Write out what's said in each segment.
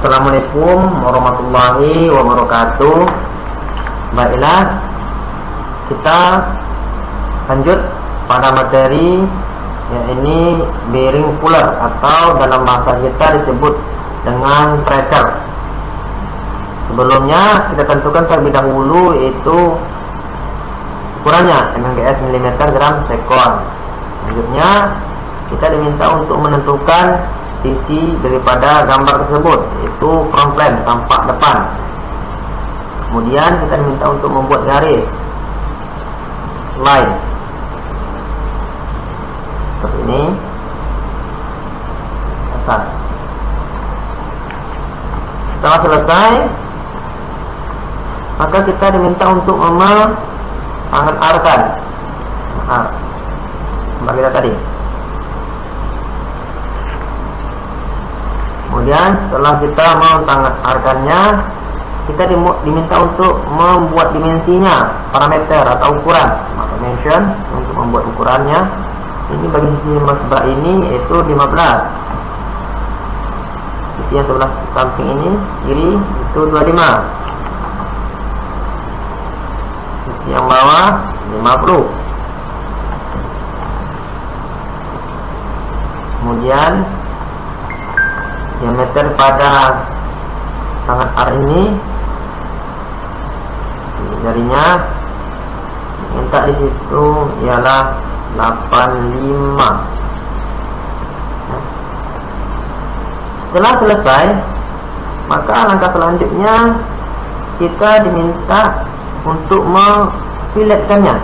Assalamualaikum warahmatullahi wabarakatuh. Baiklah, kita lanjut pada materi yang ini bearing puller atau dalam bahasa kita disebut dengan tracker. Sebelumnya kita tentukan terlebih dahulu yaitu ukurannya MMGS mm gram sekon. Selanjutnya kita diminta untuk menentukan sisi daripada gambar tersebut, yaitu front plane, tampak depan. Kemudian kita diminta untuk membuat garis line seperti ini atas. Setelah selesai, maka kita diminta untuk mengarahkan kembali kita tadi. Kemudian setelah kita mengarahkannya, kita diminta untuk membuat dimensinya, parameter atau ukuran, dimension, untuk membuat ukurannya. Ini bagi sisi yang sebelah ini yaitu 15. Sisi yang sebelah samping ini kiri itu 25. Sisi yang bawah 50. Kemudian diameter pada tangan R ini, jarinya minta di situ ialah 85. Setelah selesai, maka langkah selanjutnya kita diminta untuk memfiletkannya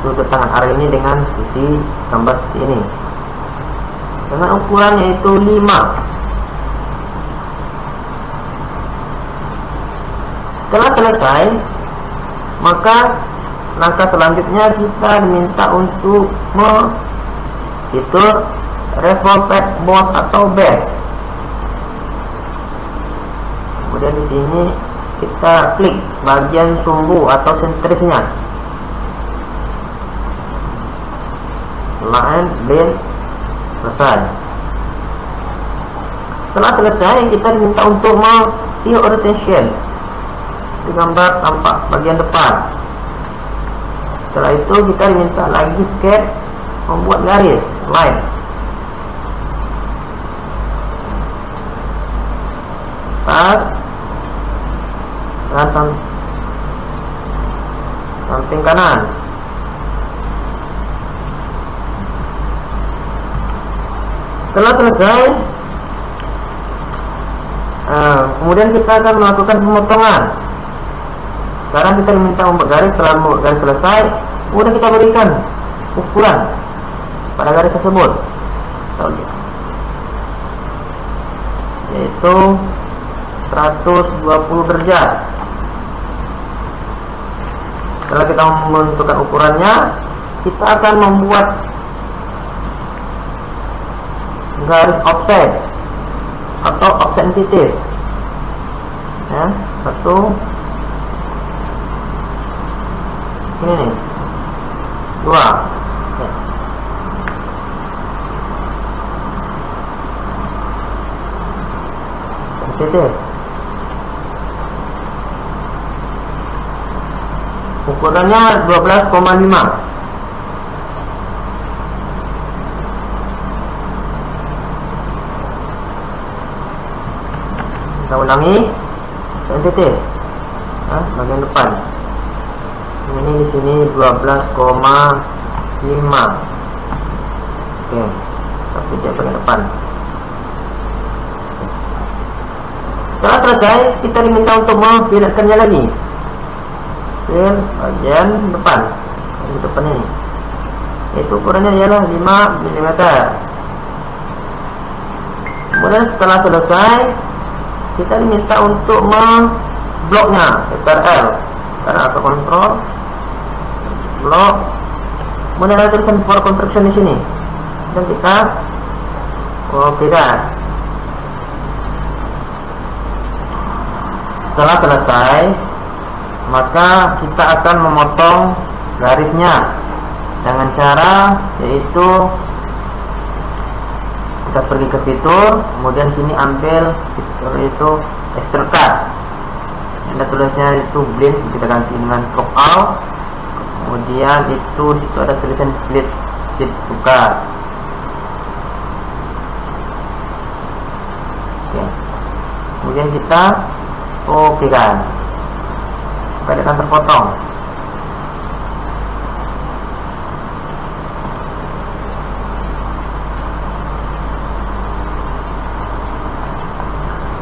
sudut tangan R ini dengan sisi gambar sisi ini dengan ukuran yaitu 5. Setelah selesai, maka langkah selanjutnya kita diminta untuk fitur revolve boss atau base. Kemudian di sini kita klik bagian sumbu atau sentrisnya, line blend. Selesai. Setelah selesai, kita diminta untuk view orientation di gambar tampak bagian depan. Setelah itu kita diminta lagi sketch, membuat garis line atas dan samping kanan. Setelah selesai, kemudian kita akan melakukan pemotongan. Sekarang kita diminta membuat garis. Setelah membuat garis selesai, kemudian kita berikan ukuran pada garis tersebut, yaitu 120 derajat. Setelah kita menentukan ukurannya, kita akan membuat garis offset atau offset entities, ya, satu ini nih, 2, ya. Entities ukurannya 12,5. Kita ulangi entities bagian depan. Ini di sini 12,5. Oke, tapi dia bagian depan. Setelah selesai, kita diminta untuk memfiletkannya lagi. Fill bagian depan, di depan ini. Itu ukurannya ialah 5 mm. Kemudian setelah selesai, kita diminta untuk membloknya, Ctrl sekarang atau kontrol blok. Kemudian ada tulisan for construction di sini, dan kita tidak. Setelah selesai, maka kita akan memotong garisnya dengan cara yaitu Kita pergi ke fitur, kemudian sini ambil fitur itu extrude card. Ada tulisnya itu blend, kita ganti dengan crop out. Kemudian itu situ ada tulisan split sheet to card. Oke. Kemudian kita oke kan, maka dia akan terpotong.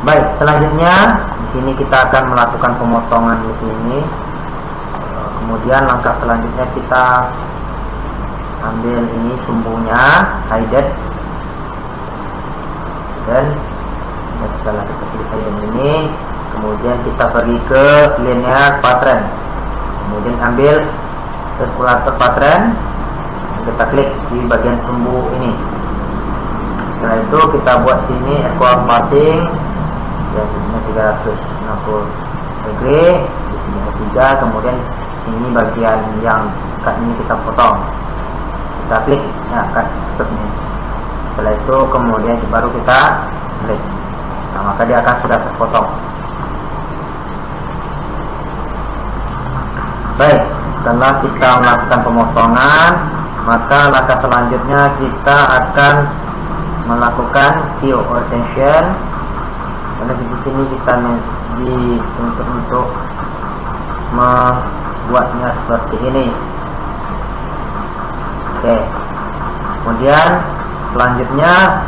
Baik, selanjutnya di sini kita akan melakukan pemotongan di sini. Kemudian langkah selanjutnya kita ambil ini sumbunya, hide, dan setelah kita pilih hide ini, kemudian kita pergi ke linear pattern, kemudian ambil circulator pattern, kita klik di bagian sumbu ini. Setelah itu kita buat sini equal spacing. Ini 360 degree, di sini ada 3, kemudian sini bagian yang cut ini kita potong, kita klik ya cut stop ini. Setelah itu kemudian baru kita klik, nah maka dia akan sudah terpotong. Baik, setelah kita melakukan pemotongan, maka langkah selanjutnya kita akan melakukan Q orientation. Karena di sini kita dituntut untuk membuatnya seperti ini. Oke. Kemudian selanjutnya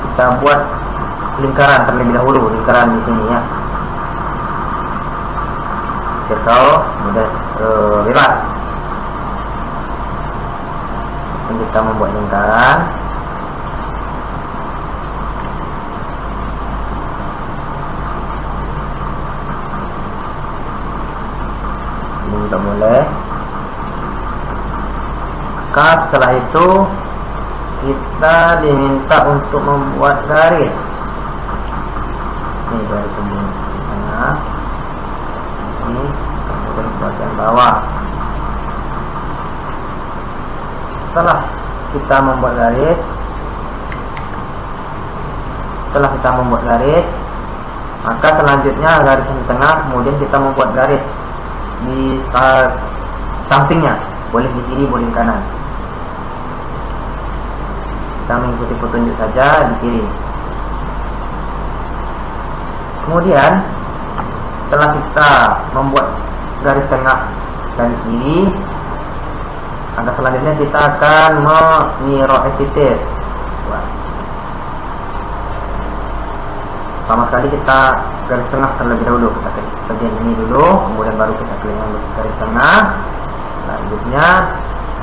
kita buat lingkaran terlebih dahulu, lingkaran di sini ya. Circle, kemudian bebas. Dan kita membuat lingkaran. Sudah mulai. Maka setelah itu kita diminta untuk membuat garis. Ini garis di tengah, ini kemudian bagian bawah. Setelah kita membuat garis, maka selanjutnya garis di tengah, kemudian kita membuat garis di sampingnya, boleh di kiri boleh di kanan. Kita mengikuti petunjuk saja di kiri. Kemudian setelah kita membuat garis tengah dan kiri, langkah selanjutnya kita akan mirror entities. Pertama sekali kita garis tengah terlebih dahulu, kita klik bagian ini dulu, kemudian baru kita klik garis tengah. Selanjutnya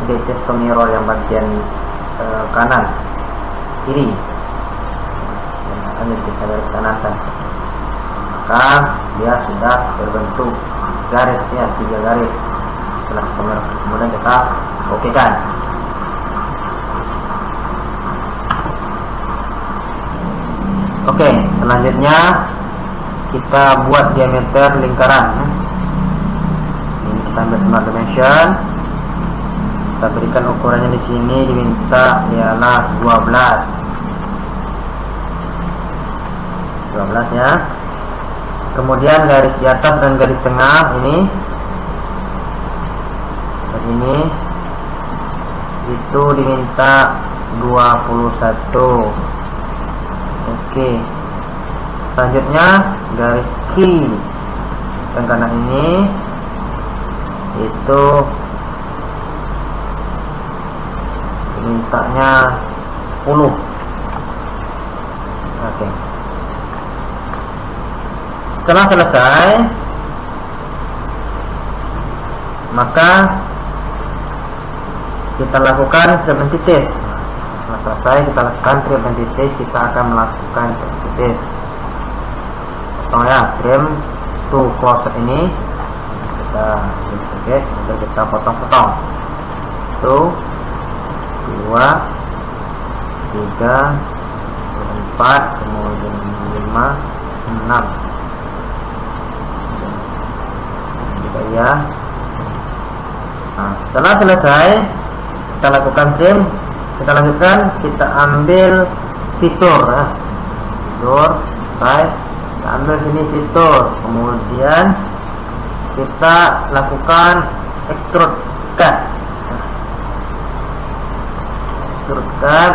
entities ke mirror yang bagian kanan kiri, dan akan kita garis kanan kan, maka dia sudah berbentuk garisnya 3 garis. Setelah kemudian kita oke kan. Oke, selanjutnya kita buat diameter lingkaran. Ini kita ambil smart dimension. Kita berikan ukurannya di sini, diminta ialah 12 ya. Kemudian garis di atas dan garis tengah ini itu diminta 21. Oke. Selanjutnya garis kiri dan kanan ini itu mintanya 10. Oke. Setelah selesai, maka kita lakukan trim entities. Setelah selesai kita lakukan trim entities, kita akan melakukan entities. Potong ya, trim to close ini kita sedikit, kemudian kita potong-potong. 1, 2, 3, 4, kemudian 5, 6. Kita ya. Nah, setelah selesai kita lakukan trim, kita lanjutkan, kita ambil fitur ya. Fitur selesai, kita ambil sini fitur, kemudian kita lakukan extrude cut. Extrude cut,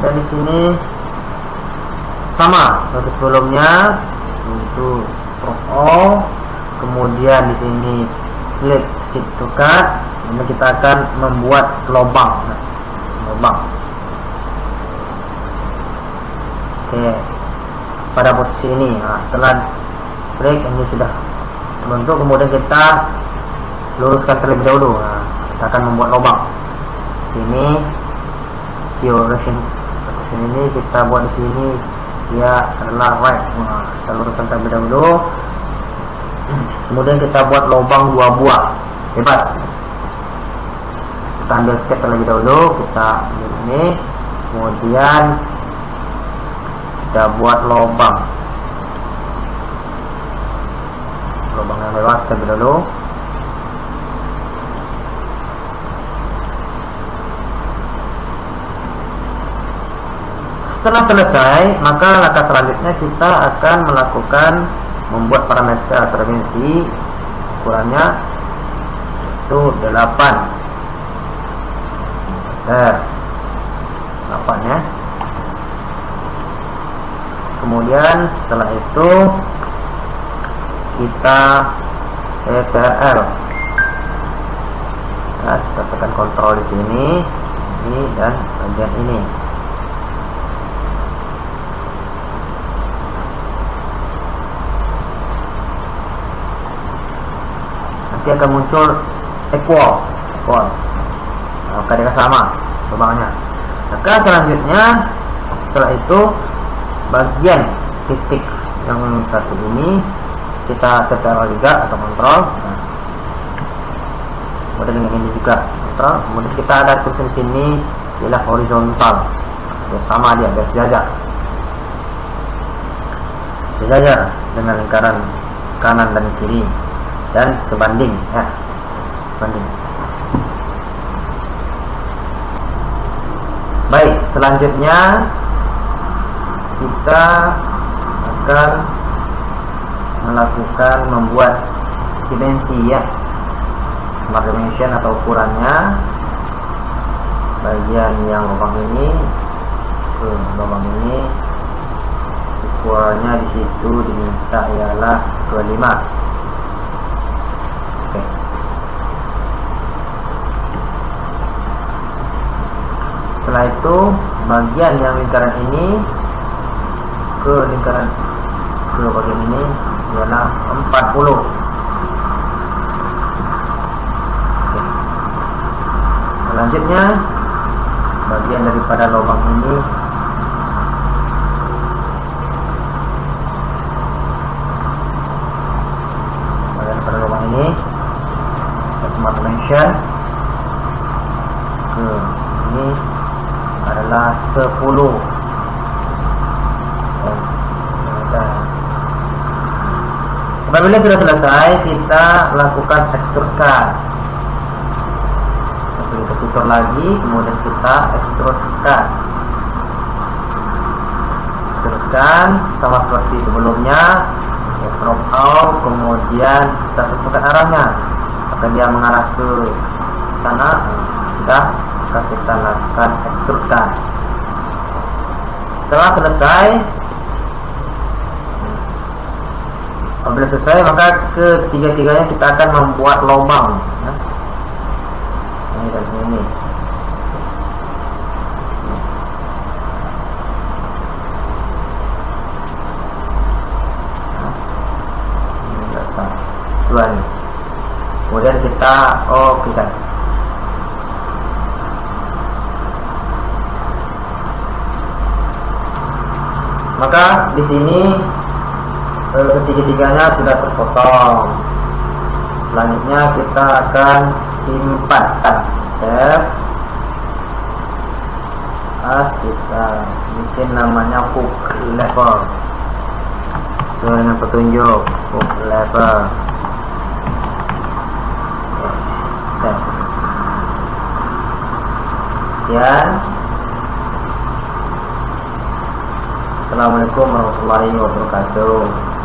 dan di sini sama seperti sebelumnya, untuk Ctrl O, kemudian di sini flip shift to cut. Ini kita akan membuat lubang. Oke, pada posisi ini. Nah, setelah break ini sudah terbentuk, kemudian kita luruskan terlebih dahulu. Nah, kita akan membuat lubang. Sini direction ini kita buat di sini, dia adalah right. Nah, kita luruskan terlebih dahulu. Kemudian kita buat lubang 2 buah, bebas. Kita ambil sketch terlebih dahulu, kita ambil ini, kemudian kita buat lubang yang bebas terlebih dahulu. Setelah selesai, maka langkah selanjutnya kita akan melakukan membuat parameter atau dimensi. Ukurannya itu 8 ya. Kemudian setelah itu kita CTRL ya, kita tekan kontrol di sini, ini dan bagian ini. Nanti akan muncul equal. Maka dia sama lubangnya. Maka selanjutnya setelah itu bagian titik yang satu ini kita CTRL juga atau kontrol. Nah, kemudian dengan ini juga kontrol. Kemudian kita ada tulisan sini ialah horizontal. Dia sama, dia sejajar dengan lingkaran kanan dan kiri dan sebanding ya, sebanding. Baik, selanjutnya kita akan melakukan membuat dimensi ya, smart dimension atau ukurannya. Bagian yang lubang ini ke lubang ini, ukurannya di situ diminta ialah 25. Oke. Setelah itu bagian yang lingkaran ini ke bagian ini ialah 40. Oke. Selanjutnya bagian daripada lubang ini smart dimension ke ini adalah 10. Apabila sudah selesai, kita lakukan extrude cut. Kita tutor lagi, kemudian kita extrude cut. Sama seperti sebelumnya, drop out, kemudian kita tentukan arahnya. Apakah dia mengarah ke sana? Sudah, maka kita lakukan extrude cut. Setelah selesai, apabila selesai, maka ketiga-tiganya kita akan membuat lubang ya. Ini dan ini. Dua nih. Kemudian kita okekan. Maka di sini ketiga-tiganya sudah terpotong. Selanjutnya kita akan simpan, save as, kita bikin namanya hook level sesuai dengan petunjuk hook level. Save. Sekian. Assalamualaikum warahmatullahi wabarakatuh.